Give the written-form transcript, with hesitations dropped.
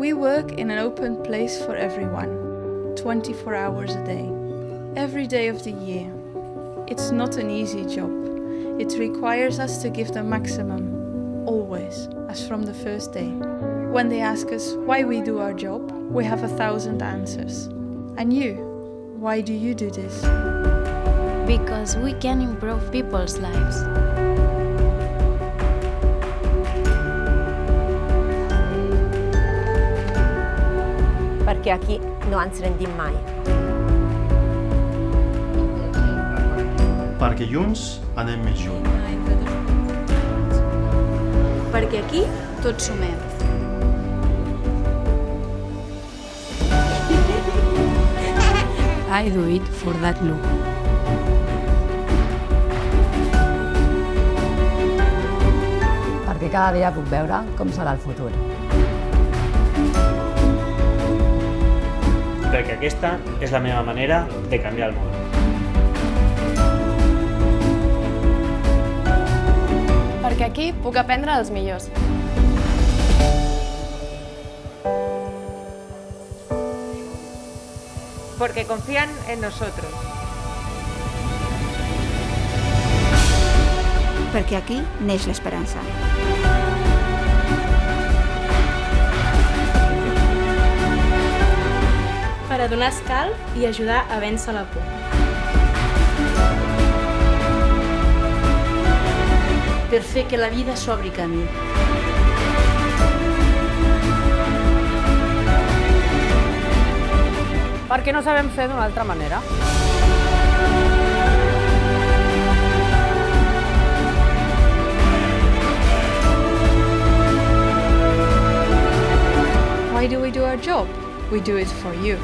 We work in an open place for everyone, 24 hours a day, every day of the year. It's not an easy job. It requires us to give the maximum, always, as from the first day. When they ask us why we do our job, we have 1,000 answers. And you, why do you do this? Because we can improve people's lives. Perquè aquí no ens rendim mai. Perquè junts anem més lluny. Perquè aquí tots sumem. I do it for that look. Perquè cada dia puc veure com serà el futur. Perquè aquesta és la meva manera de canviar el món. Perquè aquí puc aprendre dels millors. Porque confían en nosotros. Perquè aquí neix l'esperança. Per a donar escalf i ajudar a vèncer la por. Per fer que la vida s'obri camí. Perquè no sabem fer d'una altra manera. Why do we do our job? We do it for you.